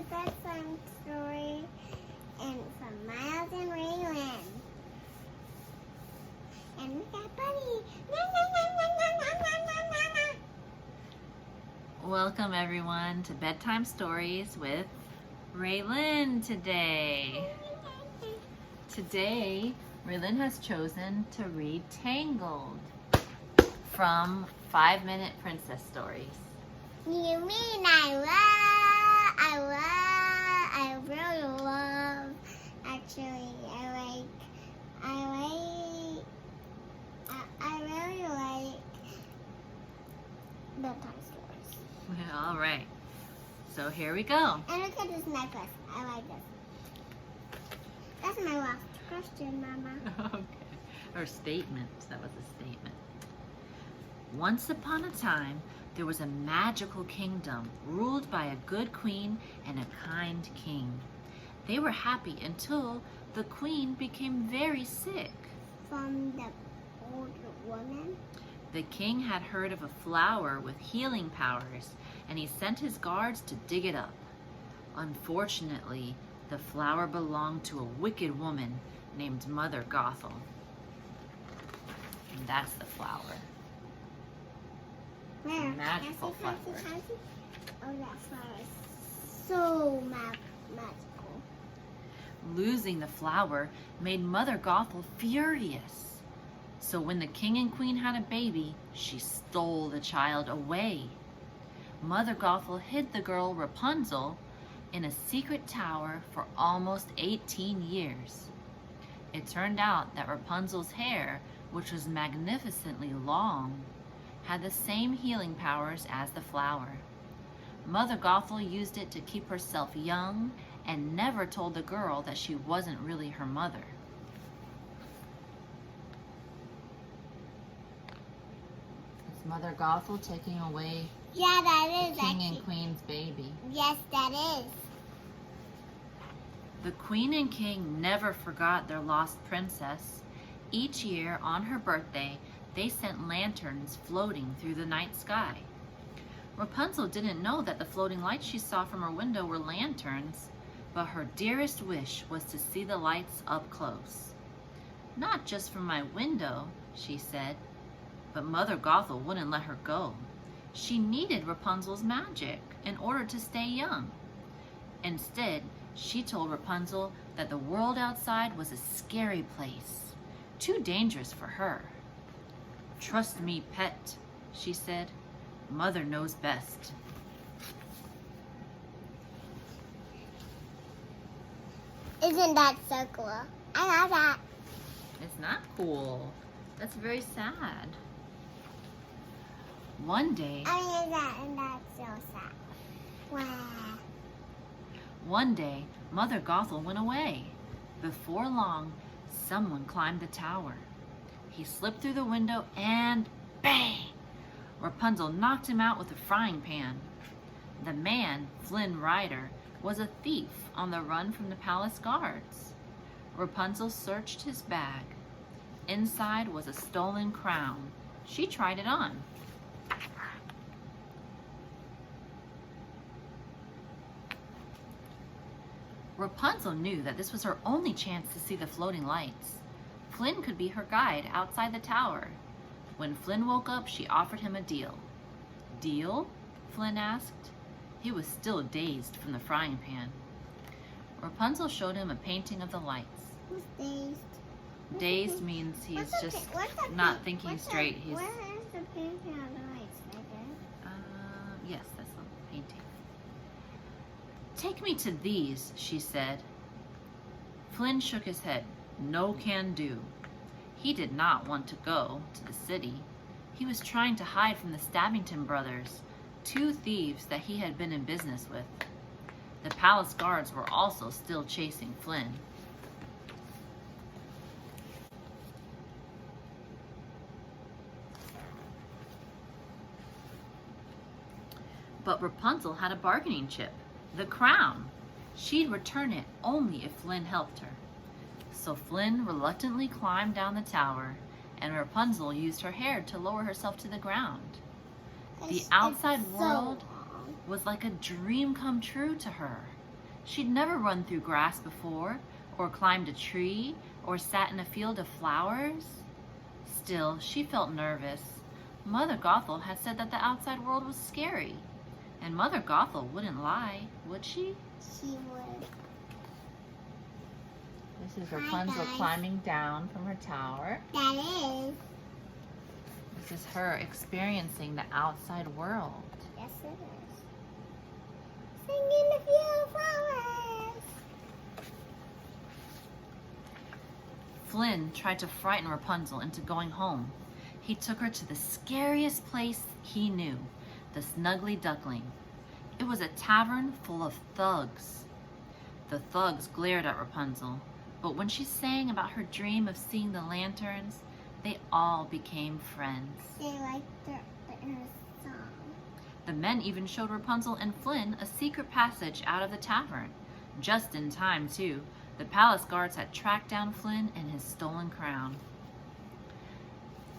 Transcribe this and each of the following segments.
Bedtime Story and from Miles and Raelynn. And we got Bunny. Welcome everyone to Bedtime Stories with Raelynn today. Today, Raelynn has chosen to read Tangled from 5-Minute Princess Stories. You mean I really love, actually, I really like Bedtime Stories. All right, so here we go. And look at this necklace. I like this. That's my last question, Mama. Okay, or statement. That was a statement. Once upon a time, there was a magical kingdom ruled by a good queen and a kind king. They were happy until the queen became very sick. From the old woman? The king had heard of a flower with healing powers, and he sent his guards to dig it up. Unfortunately, the flower belonged to a wicked woman named Mother Gothel. And that's the flower. Where? Magical flower. Oh, that flower is so magical. Losing the flower made Mother Gothel furious. So when the king and queen had a baby, she stole the child away. Mother Gothel hid the girl Rapunzel in a secret tower for almost 18 years. It turned out that Rapunzel's hair, which was magnificently long, had the same healing powers as the flower. Mother Gothel used it to keep herself young and never told the girl that she wasn't really her mother. It's Mother Gothel taking away Yeah, that is King actually. and Queen's baby. Yes, that is. The Queen and King never forgot their lost princess. Each year on her birthday, they sent lanterns floating through the night sky. Rapunzel didn't know that the floating lights she saw from her window were lanterns, but her dearest wish was to see the lights up close. Not just from my window, she said, but Mother Gothel wouldn't let her go. She needed Rapunzel's magic in order to stay young. Instead, she told Rapunzel that the world outside was a scary place, too dangerous for her. "Trust me, pet," she said. "Mother knows best." Isn't that so cool? I love that. It's not cool. That's very sad. One day, And that's so sad. Wow. One day, Mother Gothel went away. Before long, someone climbed the tower. He slipped through the window and bang! Rapunzel knocked him out with a frying pan. The man, Flynn Rider, was a thief on the run from the palace guards. Rapunzel searched his bag. Inside was a stolen crown. She tried it on. Rapunzel knew that this was her only chance to see the floating lights. Flynn could be her guide outside the tower. When Flynn woke up, she offered him a deal. "Deal?" Flynn asked. He was still dazed from the frying pan. Rapunzel showed him a painting of the lights. Who's dazed? Dazed means he's What's the just what's the not thinking straight. He's Where is the painting on the lights? Right there? yes, that's the painting. "Take me to these," she said. Flynn shook his head. No can do. He did not want to go to the city. He was trying to hide from the Stabbington brothers, 2 thieves that he had been in business with. The palace guards were also still chasing Flynn. But Rapunzel had a bargaining chip, the crown. She'd return it only if Flynn helped her. So Flynn reluctantly climbed down the tower, and Rapunzel used her hair to lower herself to the ground. The outside world was like a dream come true to her. She'd never run through grass before, or climbed a tree, or sat in a field of flowers. Still, she felt nervous. Mother Gothel had said that the outside world was scary. And Mother Gothel wouldn't lie, would she? She would. This is Hi, Rapunzel guys. climbing down from her tower. That is. This is her experiencing the outside world. Yes, it is. Singing a few flowers. Flynn tried to frighten Rapunzel into going home. He took her to the scariest place he knew, the Snuggly Duckling. It was a tavern full of thugs. The thugs glared at Rapunzel, but when she sang about her dream of seeing the lanterns, they all became friends. They liked her song. The men even showed Rapunzel and Flynn a secret passage out of the tavern. Just in time, too. The palace guards had tracked down Flynn and his stolen crown.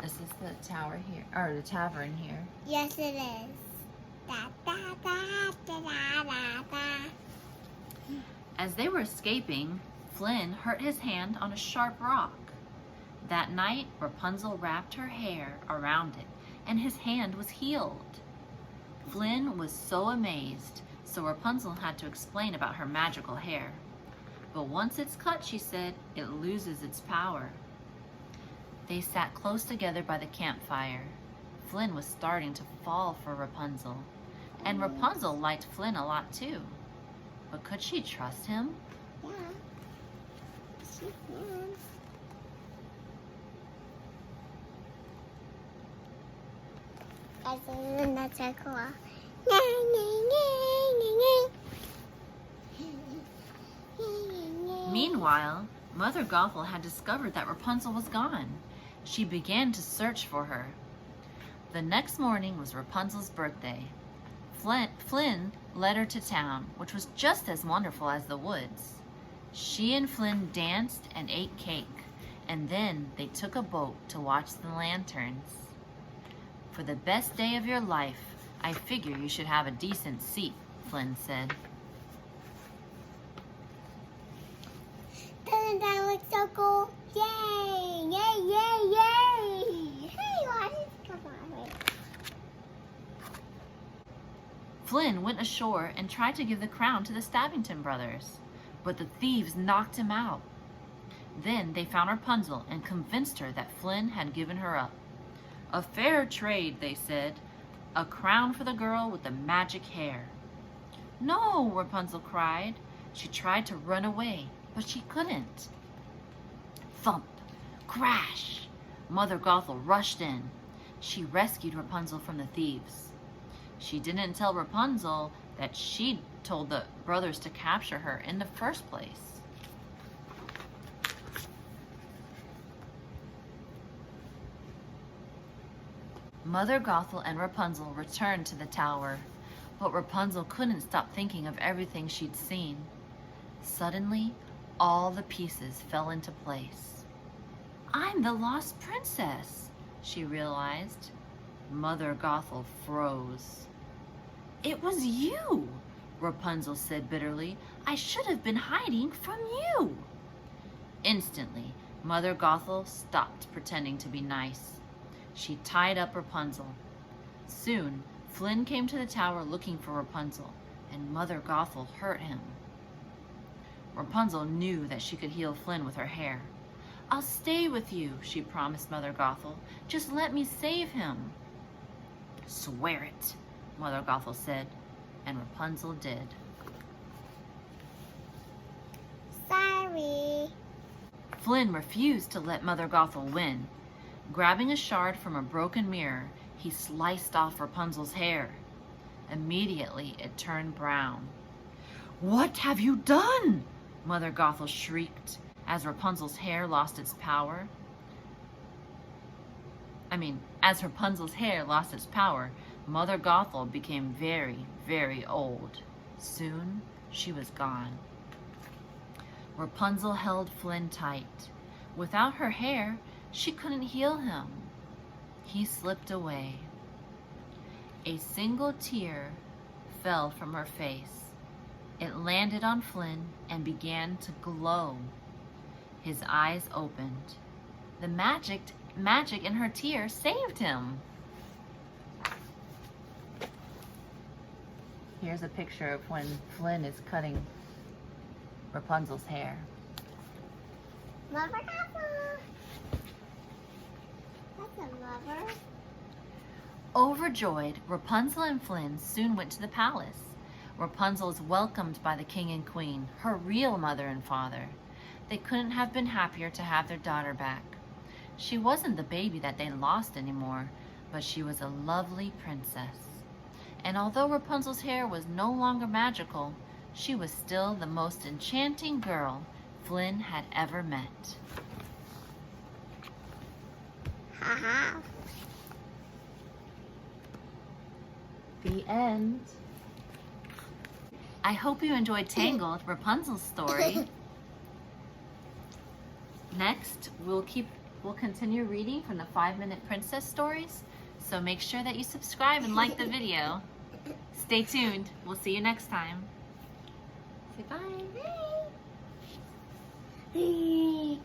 This is the tower here, or the tavern here. Yes, it is. Da, da, da, da, da, da, da. As they were escaping, Flynn hurt his hand on a sharp rock. That night, Rapunzel wrapped her hair around it, and his hand was healed. Flynn was so amazed, so Rapunzel had to explain about her magical hair. But once it's cut, she said, it loses its power. They sat close together by the campfire. Flynn was starting to fall for Rapunzel. And Rapunzel liked Flynn a lot too. But could she trust him? Yeah. She can. Guys, isn't that so cool? Meanwhile, Mother Gothel had discovered that Rapunzel was gone. She began to search for her. The next morning was Rapunzel's birthday. Flynn led her to town, which was just as wonderful as the woods. She and Flynn danced and ate cake, and then they took a boat to watch the lanterns. For the best day of your life, I figure you should have a decent seat, Flynn said. Doesn't that look so cool? Yay! Yay! Yay! Yay! Hey, Lottie, come on, wait. Flynn went ashore and tried to give the crown to the Stabbington brothers, but the thieves knocked him out. Then they found Rapunzel and convinced her that Flynn had given her up. A fair trade, they said. A crown for the girl with the magic hair. No, Rapunzel cried. She tried to run away, but she couldn't. Thump! Crash! Mother Gothel rushed in. She rescued Rapunzel from the thieves. She didn't tell Rapunzel that she'd told the brothers to capture her in the first place. Mother Gothel and Rapunzel returned to the tower, but Rapunzel couldn't stop thinking of everything she'd seen. Suddenly, all the pieces fell into place. I'm the lost princess, she realized. Mother Gothel froze. It was you, Rapunzel said bitterly. I should have been hiding from you. Instantly, Mother Gothel stopped pretending to be nice. She tied up Rapunzel. Soon, Flynn came to the tower looking for Rapunzel, and Mother Gothel hurt him. Rapunzel knew that she could heal Flynn with her hair. I'll stay with you, she promised Mother Gothel. Just let me save him. Swear it, Mother Gothel said, and Rapunzel did. Sorry. Flynn refused to let Mother Gothel win. Grabbing a shard from a broken mirror, he sliced off Rapunzel's hair. Immediately, it turned brown. What have you done? Mother Gothel shrieked as Rapunzel's hair lost its power. As Rapunzel's hair lost its power, Mother Gothel became very, very old. Soon, she was gone. Rapunzel held Flynn tight. Without her hair, she couldn't heal him. He slipped away. A single tear fell from her face. It landed on Flynn and began to glow. His eyes opened. The magic in her tear saved him. Here's a picture of when Flynn is cutting Rapunzel's hair. Lover couple. That's a lover. Overjoyed, Rapunzel and Flynn soon went to the palace. Rapunzel is welcomed by the king and queen, her real mother and father. They couldn't have been happier to have their daughter back. She wasn't the baby that they lost anymore, but she was a lovely princess. And although Rapunzel's hair was no longer magical, she was still the most enchanting girl Flynn had ever met. Haha. The end. I hope you enjoyed Tangled, Rapunzel's story. Next, we'll continue reading from the 5-Minute Princess stories, so make sure that you subscribe and like the video. Stay tuned. We'll see you next time. Say bye. Hey.